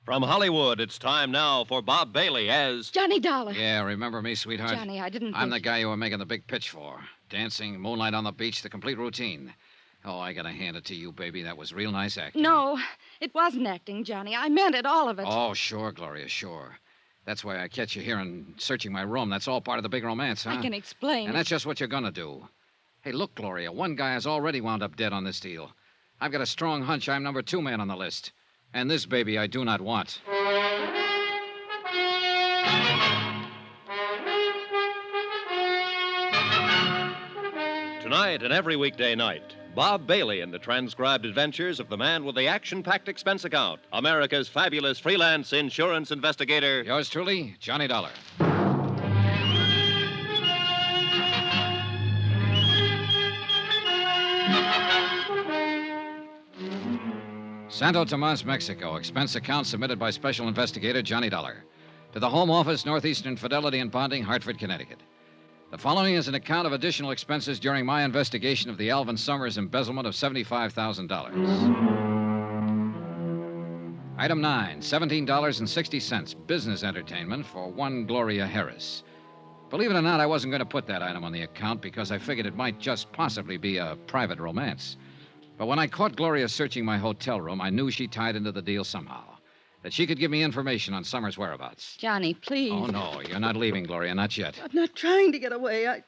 From Hollywood, it's time now for Bob Bailey as... Johnny Dollar. Yeah, remember me, sweetheart? Johnny, I didn't I'm think... the guy you were making the big pitch for. Dancing, moonlight on the beach, the complete routine. Oh, I gotta hand it to you, baby. That was real nice acting. No, it wasn't acting, Johnny. I meant it, all of it. Oh, sure, Gloria, sure. That's why I catch you here and searching my room. That's all part of the big romance, huh? I can explain. And that's just what you're gonna do. Hey, look, Gloria, one guy has already wound up dead on this deal. I've got a strong hunch I'm number 2 man on the list. And this baby I do not want. Tonight and every weekday night, Bob Bailey in the transcribed adventures of the man with the action-packed expense account, America's fabulous freelance insurance investigator. Yours truly, Johnny Dollar. Santo Tomas, Mexico. Expense account submitted by Special Investigator Johnny Dollar. To the Home Office, Northeastern Fidelity and Bonding, Hartford, Connecticut. The following is an account of additional expenses during my investigation of the Alvin Summers embezzlement of $75,000. Item 9, $17.60, business entertainment for one Gloria Harris. Believe it or not, I wasn't going to put that item on the account because I figured it might just possibly be a private romance. But when I caught Gloria searching my hotel room, I knew she tied into the deal somehow. That she could give me information on Summers' whereabouts. Johnny, please. Oh, no, you're not leaving, Gloria, not yet. I'm not trying to get away. Oh,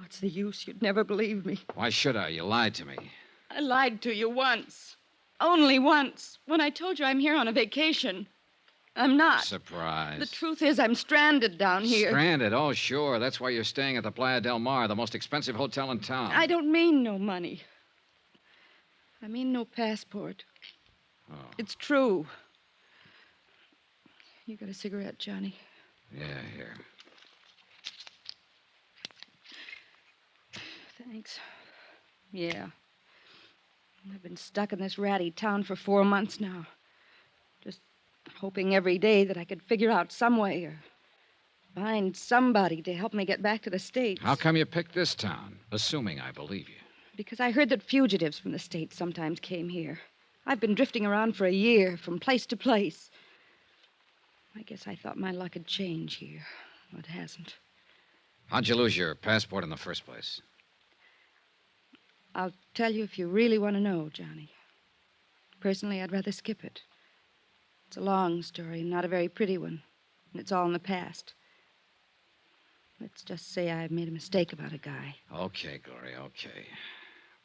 what's the use? You'd never believe me. Why should I? You lied to me. I lied to you once. Only once. When I told you I'm here on a vacation. I'm not. Surprise. The truth is I'm stranded down here. Stranded? Oh, sure. That's why you're staying at the Playa del Mar, the most expensive hotel in town. I don't mean no money. I mean no passport. Oh. It's true. You got a cigarette, Johnny? Yeah, here. Thanks. Yeah. I've been stuck in this ratty town for 4 months now. Just hoping every day that I could figure out some way or find somebody to help me get back to the States. How come you picked this town? Assuming I believe you. Because I heard that fugitives from the States sometimes came here. I've been drifting around for a year, from place to place. I guess I thought my luck had changed here. Well, it hasn't. How'd you lose your passport in the first place? I'll tell you if you really want to know, Johnny. Personally, I'd rather skip it. It's a long story, not a very pretty one. And it's all in the past. Let's just say I made a mistake about a guy. Okay, Gloria, okay.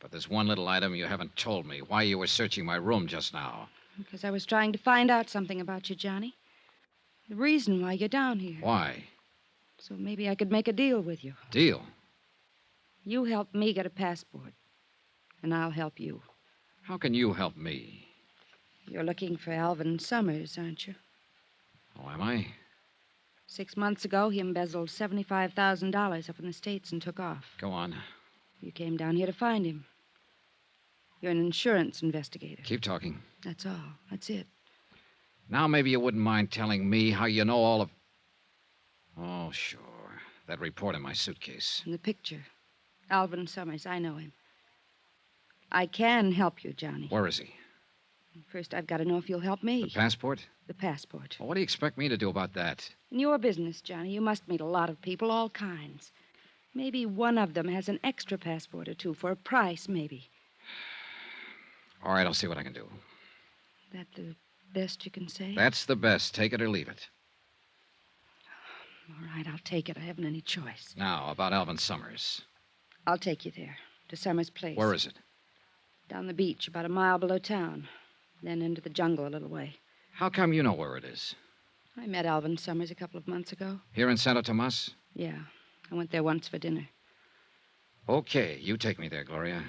But there's one little item you haven't told me. Why you were searching my room just now. Because I was trying to find out something about you, Johnny. The reason why you're down here. Why? So maybe I could make a deal with you. Deal? You help me get a passport. And I'll help you. How can you help me? You're looking for Alvin Summers, aren't you? Oh, am I? 6 months ago, he embezzled $75,000 up in the States and took off. Go on. You came down here to find him. You're an insurance investigator. Keep talking. That's all. That's it. Now maybe you wouldn't mind telling me how you know all of... Oh, sure. That report in my suitcase. And the picture. Alvin Summers, I know him. I can help you, Johnny. Where is he? First, I've got to know if you'll help me. The passport? The passport. Well, what do you expect me to do about that? In your business, Johnny, you must meet a lot of people, all kinds. Maybe one of them has an extra passport or two for a price, maybe. All right, I'll see what I can do. That the best you can say? That's the best. Take it or leave it. All right, I'll take it. I haven't any choice. Now, about Alvin Summers. I'll take you there, to Summers' place. Where is it? Down the beach, about a mile below town. Then into the jungle a little way. How come you know where it is? I met Alvin Summers a couple of months ago. Here in Santo Tomas? Yeah. I went there once for dinner. Okay, you take me there, Gloria.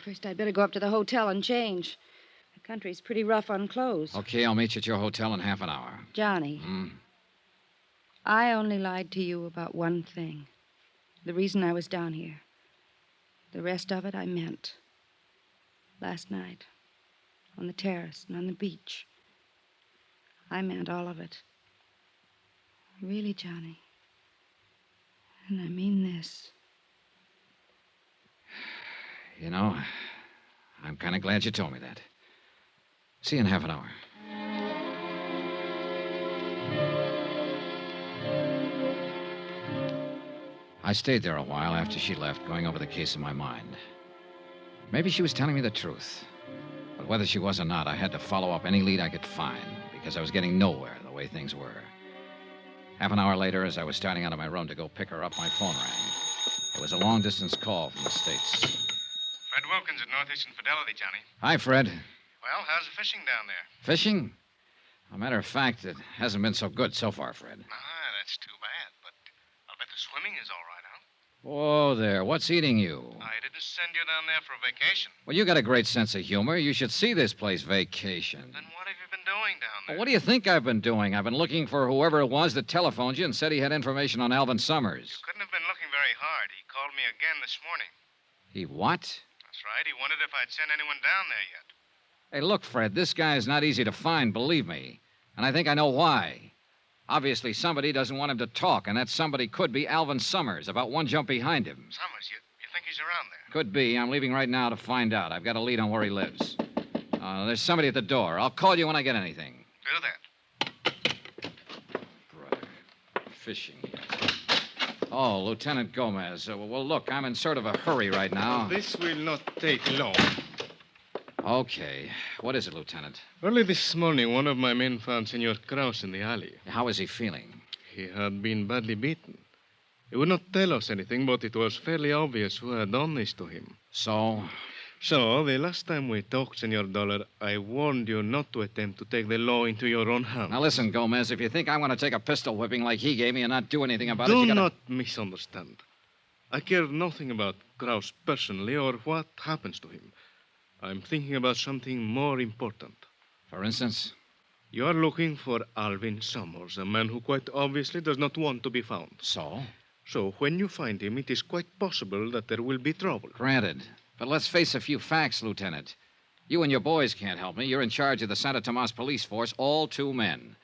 First, I'd better go up to the hotel and change. The country's pretty rough on clothes. Okay, I'll meet you at your hotel in half an hour. Johnny, I only lied to you about one thing. The reason I was down here. The rest of it I meant. Last night, on the terrace and on the beach. I meant all of it. Really, Johnny. And I mean this. You know, I'm kind of glad you told me that. See you in half an hour. I stayed there a while after she left, going over the case in my mind. Maybe she was telling me the truth. But whether she was or not, I had to follow up any lead I could find, because I was getting nowhere the way things were. Half an hour later, as I was starting out of my room to go pick her up, my phone rang. It was a long-distance call from the States. Fred Wilkins at Northeastern Fidelity, Johnny. Hi, Fred. Well, how's the fishing down there? Fishing? As a matter of fact, it hasn't been so good so far, Fred. That's too bad, but I'll bet the swimming is all right, huh? Whoa there, what's eating you? I didn't send you down there for a vacation. Well, you got a great sense of humor. You should see this place vacation. Then what have you been doing down there? Well, what do you think I've been doing? I've been looking for whoever it was that telephoned you and said he had information on Alvin Summers. You couldn't have been looking very hard. He called me again this morning. He what? That's right. He wondered if I'd sent anyone down there yet. Hey, look, Fred, this guy is not easy to find, believe me. And I think I know why. Obviously, somebody doesn't want him to talk, and that somebody could be Alvin Summers, about one jump behind him. Summers, you think he's around there? Could be. I'm leaving right now to find out. I've got a lead on where he lives. There's somebody at the door. I'll call you when I get anything. Do that. Brother, fishing yet. Oh, Lieutenant Gomez. Well, look, I'm in sort of a hurry right now. This will not take long. Okay. What is it, Lieutenant? Early this morning, one of my men found Senor Krause in the alley. How is he feeling? He had been badly beaten. He would not tell us anything, but it was fairly obvious who had done this to him. So, the last time we talked, Senor Dollar, I warned you not to attempt to take the law into your own hands. Now listen, Gomez, if you think I'm going to take a pistol whipping like he gave me and not do anything about it, you Do gotta... not misunderstand. I care nothing about Krause personally or what happens to him. I'm thinking about something more important. For instance? You are looking for Alvin Summers, a man who quite obviously does not want to be found. So? So when you find him, it is quite possible that there will be trouble. Granted. But let's face a few facts, Lieutenant. You and your boys can't help me. You're in charge of the Santa Tomas police force, all 2 men.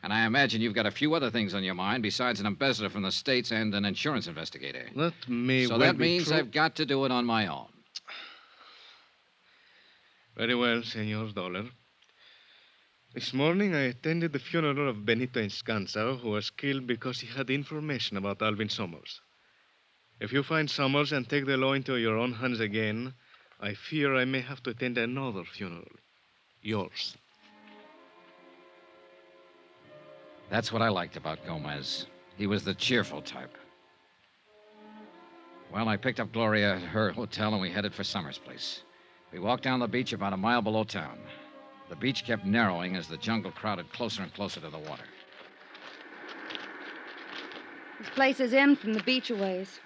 And I imagine you've got a few other things on your mind besides an embezzler from the States and an insurance investigator. That may So well that be means true. I've got to do it on my own. Very well, Senor Dollar. This morning I attended the funeral of Benito Enscanza, who was killed because he had information about Alvin Summers. If you find Summers and take the law into your own hands again, I fear I may have to attend another funeral. Yours. That's what I liked about Gomez. He was the cheerful type. Well, I picked up Gloria at her hotel and we headed for Summers' place. We walked down the beach about a mile below town. The beach kept narrowing as the jungle crowded closer and closer to the water. This place is in from the beach a ways.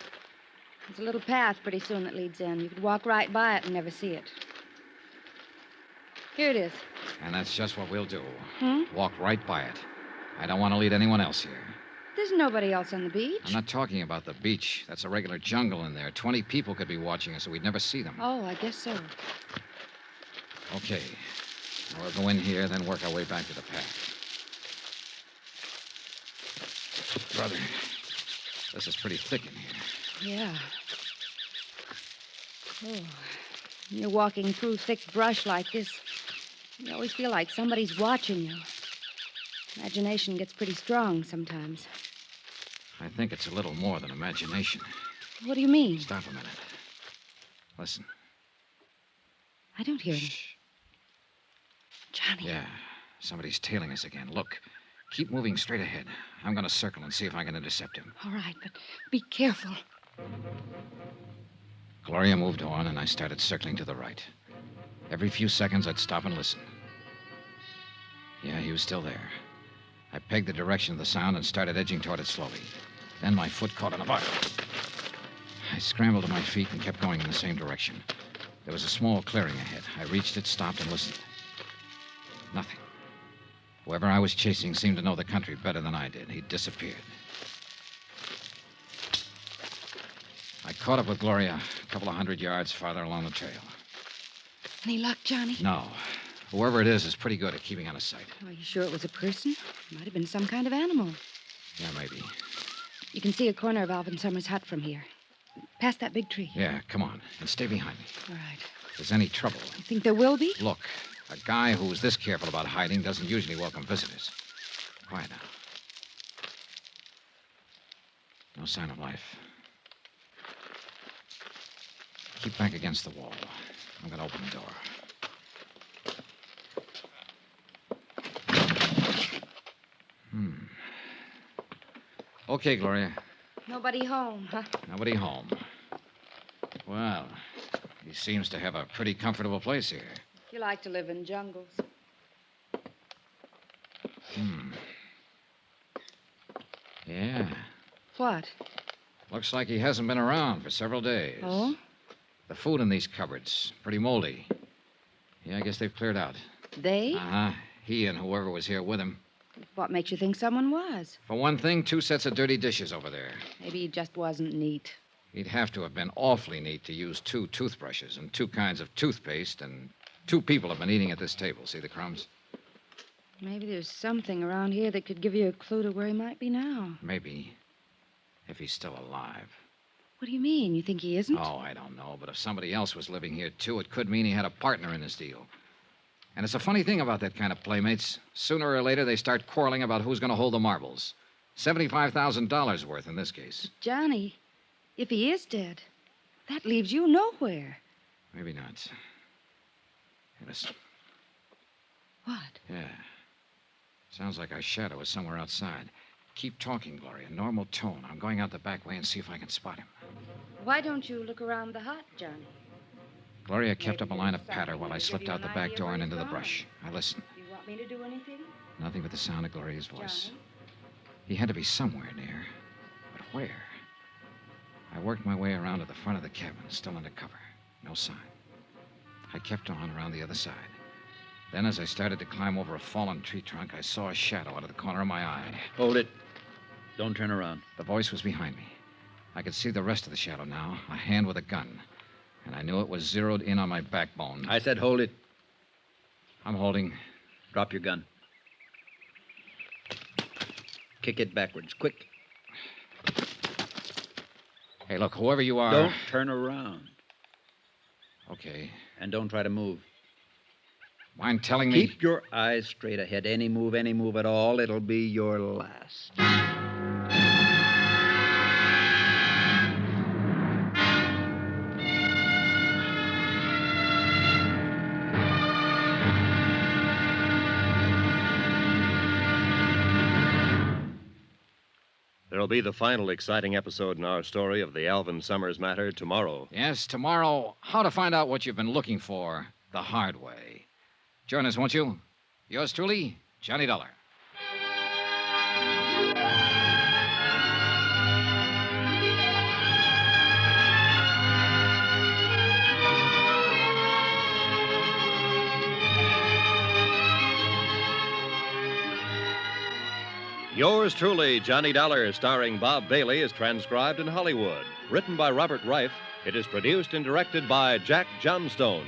There's a little path pretty soon that leads in. You could walk right by it and never see it. Here it is. And that's just what we'll do. Hmm? Walk right by it. I don't want to lead anyone else here. There's nobody else on the beach. I'm not talking about the beach. That's a regular jungle in there. 20 people could be watching us, so we'd never see them. Oh, I guess so. Okay. Now we'll go in here, then work our way back to the path. Brother, this is pretty thick in here. Yeah. Oh, when you're walking through thick brush like this, you always feel like somebody's watching you. Imagination gets pretty strong sometimes. I think it's a little more than imagination. What do you mean? Stop a minute. Listen. I don't hear him. Shh. Johnny. Yeah, somebody's tailing us again. Look, keep moving straight ahead. I'm going to circle and see if I can intercept him. All right, but be careful. Gloria moved on, and I started circling to the right. Every few seconds, I'd stop and listen. Yeah, he was still there. I pegged the direction of the sound and started edging toward it slowly. Then my foot caught on a butt. I scrambled to my feet and kept going in the same direction. There was a small clearing ahead. I reached it, stopped, and listened. Nothing. Whoever I was chasing seemed to know the country better than I did. He'd disappeared. I caught up with Gloria a couple of 100 yards farther along the trail. Any luck, Johnny? No. Whoever it is pretty good at keeping out of sight. Are you sure it was a person? Might have been some kind of animal. Yeah, maybe. You can see a corner of Alvin Summers' hut from here. Past that big tree. Yeah, come on. And stay behind me. All right. If there's any trouble. You think there will be? Look, A guy who's this careful about hiding doesn't usually welcome visitors. Quiet now. No sign of life. Keep back against the wall. I'm going to open the door. Okay, Gloria. Nobody home, huh? Nobody home. Well, he seems to have a pretty comfortable place here. You like to live in jungles. Yeah. What? Looks like he hasn't been around for several days. Oh? The food in these cupboards, pretty moldy. Yeah, I guess they've cleared out. They? Uh-huh. He and whoever was here with him. What makes you think someone was? For one thing, 2 sets of dirty dishes over there. Maybe he just wasn't neat. He'd have to have been awfully neat to use 2 toothbrushes and 2 kinds of toothpaste, and 2 people have been eating at this table. See the crumbs? Maybe there's something around here that could give you a clue to where he might be now. Maybe. If he's still alive. What do you mean? You think he isn't? Oh, I don't know. But if somebody else was living here, too, it could mean he had a partner in this deal. And it's a funny thing about that kind of playmates. Sooner or later, they start quarreling about who's going to hold the marbles. $75,000 worth in this case. Johnny, if he is dead, that leaves you nowhere. Maybe not. Hey, listen. What? Yeah. Sounds like our shadow is somewhere outside. Keep talking, Gloria. Normal tone. I'm going out the back way and see if I can spot him. Why don't you look around the hut, Johnny? Gloria kept up a line of patter while I slipped out the back door and into the brush. I listened. Do you want me to do anything? Nothing but the sound of Gloria's voice. Johnny? He had to be somewhere near. But where? I worked my way around to the front of the cabin, still under cover. No sign. I kept on around the other side. Then, as I started to climb over a fallen tree trunk, I saw a shadow out of the corner of my eye. Hold it. Don't turn around. The voice was behind me. I could see the rest of the shadow now, a hand with a gun. And I knew it was zeroed in on my backbone. I said hold it. I'm holding. Drop your gun. Kick it backwards, quick. Hey, look, whoever you are... Don't turn around. Okay. And don't try to move. Mind telling me... Keep your eyes straight ahead. Any move at all, it'll be your last. There'll be the final exciting episode in our story of the Alvin Summers matter tomorrow. Yes, tomorrow, how to find out what you've been looking for the hard way. Join us, won't you? Yours truly, Johnny Dollar. Yours truly, Johnny Dollar, starring Bob Bailey, is transcribed in Hollywood. Written by Robert Reif, it is produced and directed by Jack Johnstone.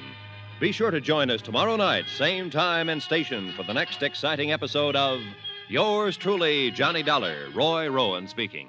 Be sure to join us tomorrow night, same time and station, for the next exciting episode of Yours truly, Johnny Dollar. Roy Rowan speaking.